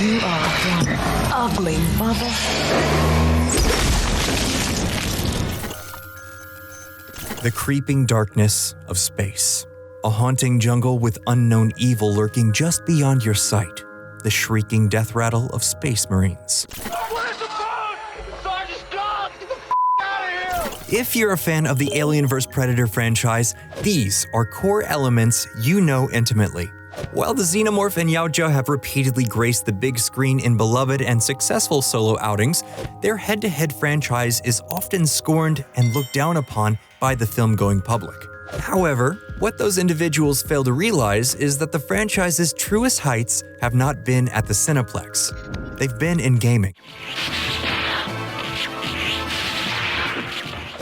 You are one ugly mother. The creeping darkness of space. A haunting jungle with unknown evil lurking just beyond your sight. The shrieking death rattle of space marines. Where's the boat? Sergeant Scott! Get the out of here! If you're a fan of the Alien vs. Predator franchise, these are core elements you know intimately. While the Xenomorph and Yautja have repeatedly graced the big screen in beloved and successful solo outings, their head-to-head franchise is often scorned and looked down upon by the film-going public. However, what those individuals fail to realize is that the franchise's truest heights have not been at the Cineplex. They've been in gaming.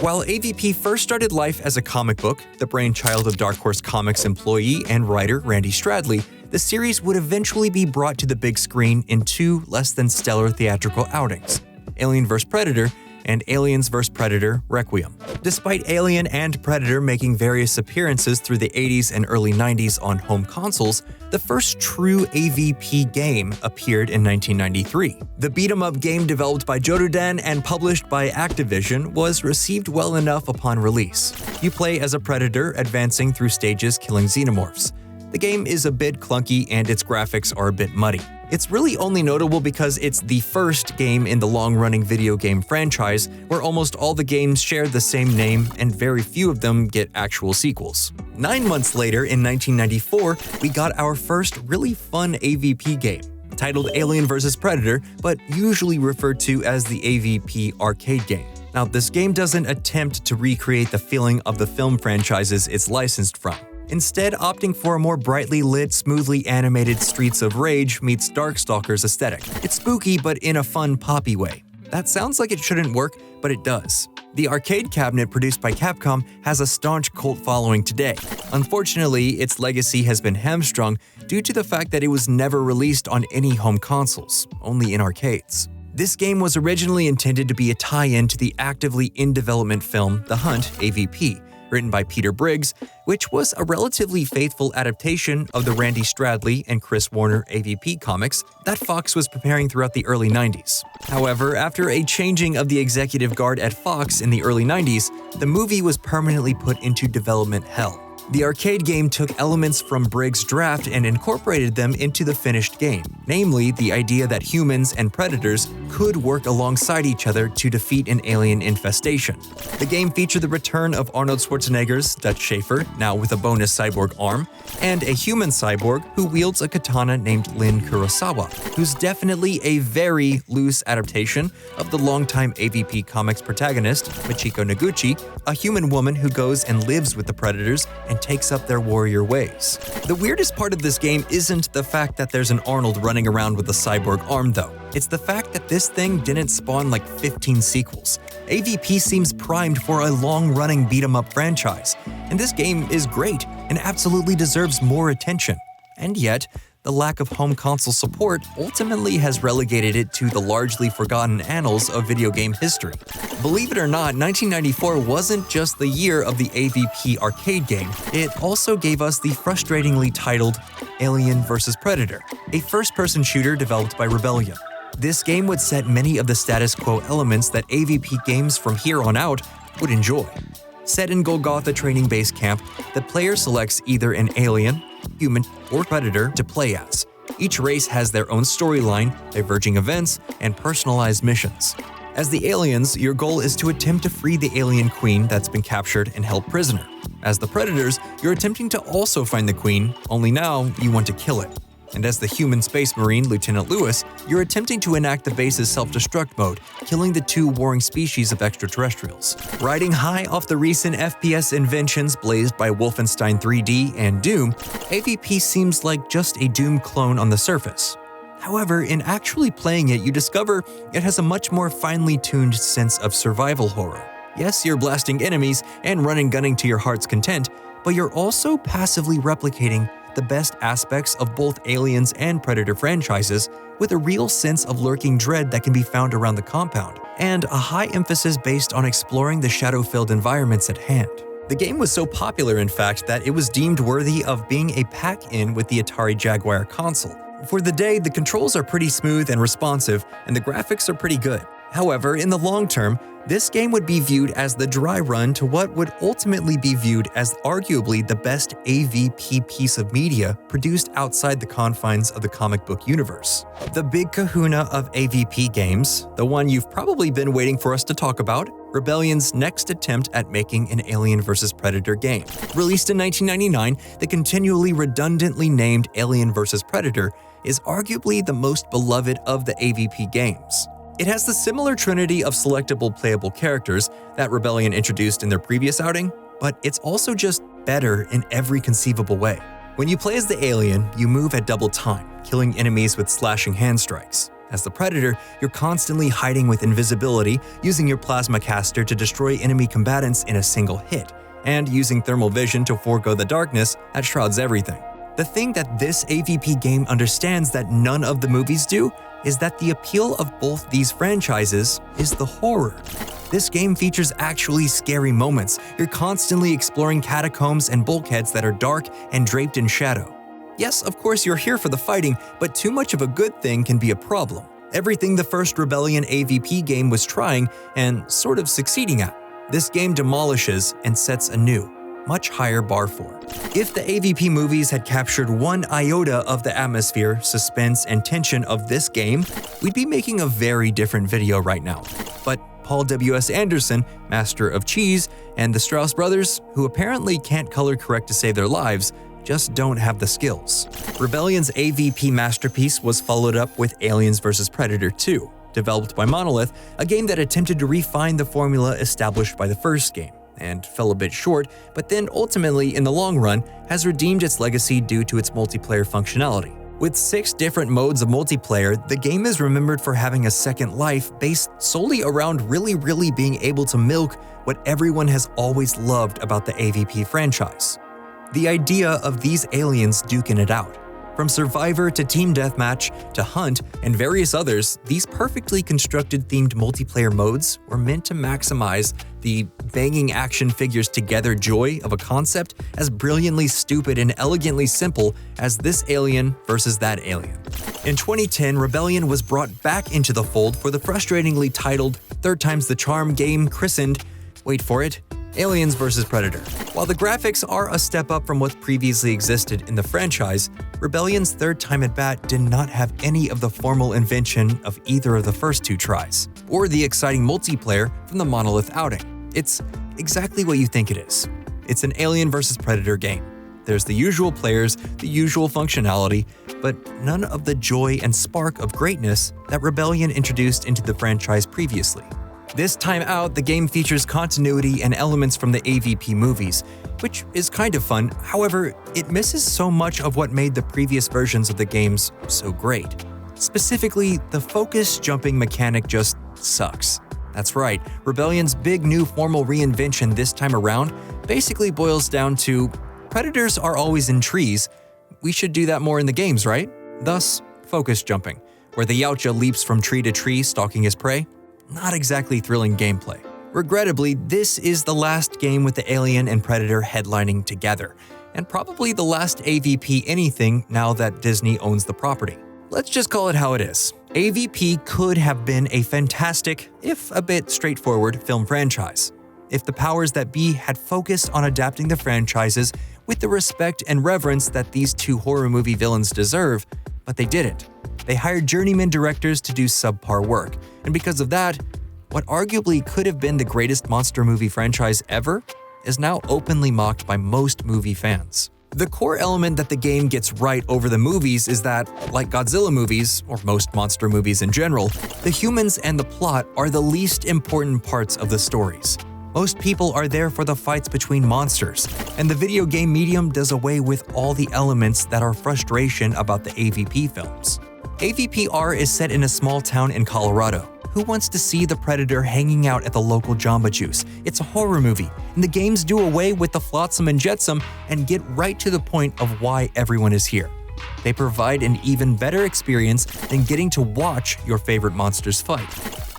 While AVP first started life as a comic book, the brainchild of Dark Horse Comics employee and writer Randy Stradley, the series would eventually be brought to the big screen in two less-than-stellar theatrical outings, Alien vs. Predator and Aliens vs. Predator Requiem. Despite Alien and Predator making various appearances through the 80s and early 90s on home consoles, the first true AVP game appeared in 1993. The beat-em-up game developed by Jododan and published by Activision was received well enough upon release. You play as a predator advancing through stages killing xenomorphs. The game is a bit clunky and its graphics are a bit muddy. It's really only notable because it's the first game in the long-running video game franchise where almost all the games share the same name and very few of them get actual sequels. 9 months later, in 1994, we got our first really fun AVP game, titled Alien vs. Predator, but usually referred to as the AVP arcade game. Now, this game doesn't attempt to recreate the feeling of the film franchises it's licensed from, instead opting for a more brightly lit, smoothly animated Streets of Rage meets Darkstalkers aesthetic. It's spooky, but in a fun, poppy way. That sounds like it shouldn't work, but it does. The arcade cabinet produced by Capcom has a staunch cult following today. Unfortunately, its legacy has been hamstrung due to the fact that it was never released on any home consoles, only in arcades. This game was originally intended to be a tie-in to the actively in-development film The Hunt, AVP, written by Peter Briggs, which was a relatively faithful adaptation of the Randy Stradley and Chris Warner AVP comics that Fox was preparing throughout the early 90s. However, after a changing of the executive guard at Fox in the early 90s, the movie was permanently put into development hell. The arcade game took elements from Briggs' draft and incorporated them into the finished game, namely the idea that humans and predators could work alongside each other to defeat an alien infestation. The game featured the return of Arnold Schwarzenegger's Dutch Schaefer, now with a bonus cyborg arm, and a human cyborg who wields a katana named Lin Kurosawa, who's definitely a very loose adaptation of the longtime AVP comics protagonist, Machiko Noguchi, a human woman who goes and lives with the predators and takes up their warrior ways. The weirdest part of this game isn't the fact that there's an Arnold running around with a cyborg arm though. It's the fact that this thing didn't spawn like 15 sequels. AVP seems primed for a long-running beat-em-up franchise, and this game is great and absolutely deserves more attention. And yet, the lack of home console support ultimately has relegated it to the largely forgotten annals of video game history. Believe it or not, 1994 wasn't just the year of the AVP arcade game, it also gave us the frustratingly titled Alien vs. Predator, a first-person shooter developed by Rebellion. This game would set many of the status quo elements that AVP games from here on out would enjoy. Set in Golgotha Training Base Camp, the player selects either an alien, human, or predator to play as. Each race has their own storyline, diverging events, and personalized missions. As the aliens, your goal is to attempt to free the alien queen that's been captured and held prisoner. As the predators, you're attempting to also find the queen, only now you want to kill it. And as the human space marine, Lieutenant Lewis, you're attempting to enact the base's self-destruct mode, killing the two warring species of extraterrestrials. Riding high off the recent FPS inventions blazed by Wolfenstein 3D and Doom, AVP seems like just a Doom clone on the surface. However, in actually playing it, you discover it has a much more finely tuned sense of survival horror. Yes, you're blasting enemies and running gunning to your heart's content, but you're also passively replicating the best aspects of both Aliens and Predator franchises with a real sense of lurking dread that can be found around the compound, and a high emphasis based on exploring the shadow-filled environments at hand. The game was so popular, in fact, that it was deemed worthy of being a pack-in with the Atari Jaguar console, For the day, the controls are pretty smooth and responsive, and the graphics are pretty good. However, in the long term, this game would be viewed as the dry run to what would ultimately be viewed as arguably the best AVP piece of media produced outside the confines of the comic book universe. The big kahuna of AVP games, the one you've probably been waiting for us to talk about, Rebellion's next attempt at making an Alien vs. Predator game. Released in 1999, the continually redundantly named Alien vs. Predator is arguably the most beloved of the AVP games. It has the similar trinity of selectable playable characters that Rebellion introduced in their previous outing, but it's also just better in every conceivable way. When you play as the alien, you move at double time, killing enemies with slashing hand strikes. As the Predator, you're constantly hiding with invisibility, using your plasma caster to destroy enemy combatants in a single hit, and using thermal vision to forego the darkness that shrouds everything. The thing that this AVP game understands that none of the movies do is that the appeal of both these franchises is the horror. This game features actually scary moments. You're constantly exploring catacombs and bulkheads that are dark and draped in shadow. Yes, of course you're here for the fighting, but too much of a good thing can be a problem. Everything the first Rebellion AVP game was trying and sort of succeeding at, this game demolishes and sets a new, much higher bar for. If the AVP movies had captured one iota of the atmosphere, suspense, and tension of this game, we'd be making a very different video right now. But Paul W.S. Anderson, master of cheese, and the Strauss brothers, who apparently can't color correct to save their lives, just don't have the skills. Rebellion's AVP masterpiece was followed up with Aliens vs. Predator 2, developed by Monolith, a game that attempted to refine the formula established by the first game, and fell a bit short, but then ultimately, in the long run, has redeemed its legacy due to its multiplayer functionality. With 6 different modes of multiplayer, the game is remembered for having a second life based solely around really being able to milk what everyone has always loved about the AVP franchise. The idea of these aliens duking it out. From Survivor to Team Deathmatch to Hunt and various others, these perfectly constructed themed multiplayer modes were meant to maximize the banging action figures together joy of a concept as brilliantly stupid and elegantly simple as this alien versus that alien. In 2010, Rebellion was brought back into the fold for the frustratingly titled Third Time's the Charm game christened, wait for it, Aliens vs. Predator. While the graphics are a step up from what previously existed in the franchise, Rebellion's third time at bat did not have any of the formal invention of either of the first 2 tries, or the exciting multiplayer from the Monolith outing. It's exactly what you think it is. It's an Alien vs. Predator game. There's the usual players, the usual functionality, but none of the joy and spark of greatness that Rebellion introduced into the franchise previously. This time out, the game features continuity and elements from the AVP movies, which is kind of fun. However, it misses so much of what made the previous versions of the games so great. Specifically, the focus jumping mechanic just sucks. That's right, Rebellion's big new formal reinvention this time around basically boils down to, predators are always in trees, we should do that more in the games, right? Thus, focus jumping, where the Yautja leaps from tree to tree stalking his prey. Not exactly thrilling gameplay. Regrettably, this is the last game with the Alien and Predator headlining together, and probably the last AVP anything now that Disney owns the property. Let's just call it how it is. AVP could have been a fantastic, if a bit straightforward, film franchise, if the powers that be had focused on adapting the franchises with the respect and reverence that these 2 horror movie villains deserve, but they didn't. They hired journeyman directors to do subpar work, and because of that, what arguably could have been the greatest monster movie franchise ever is now openly mocked by most movie fans. The core element that the game gets right over the movies is that, like Godzilla movies, or most monster movies in general, the humans and the plot are the least important parts of the stories. Most people are there for the fights between monsters, and the video game medium does away with all the elements that are frustration about the AVP films. AVP-R is set in a small town in Colorado. Who wants to see the Predator hanging out at the local Jamba Juice? It's a horror movie, and the games do away with the flotsam and jetsam and get right to the point of why everyone is here. They provide an even better experience than getting to watch your favorite monsters fight.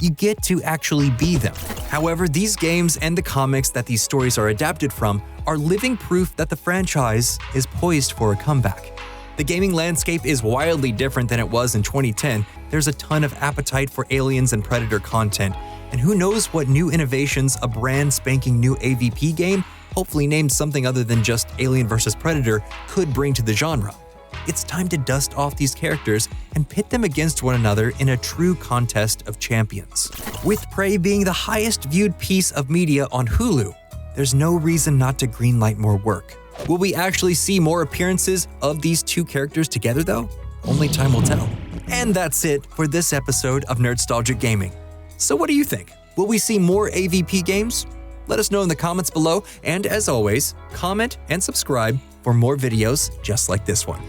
You get to actually be them. However, these games and the comics that these stories are adapted from are living proof that the franchise is poised for a comeback. The gaming landscape is wildly different than it was in 2010. There's a ton of appetite for Aliens and Predator content, and who knows what new innovations a brand spanking new AVP game, hopefully named something other than just Alien vs. Predator, could bring to the genre. It's time to dust off these characters and pit them against one another in a true contest of champions. With Prey being the highest viewed piece of media on Hulu, there's no reason not to greenlight more work. Will we actually see more appearances of these two characters together though? Only time will tell. And that's it for this episode of Nerdstalgic Gaming. So what do you think? Will we see more AVP games? Let us know in the comments below, and as always, comment and subscribe for more videos just like this one.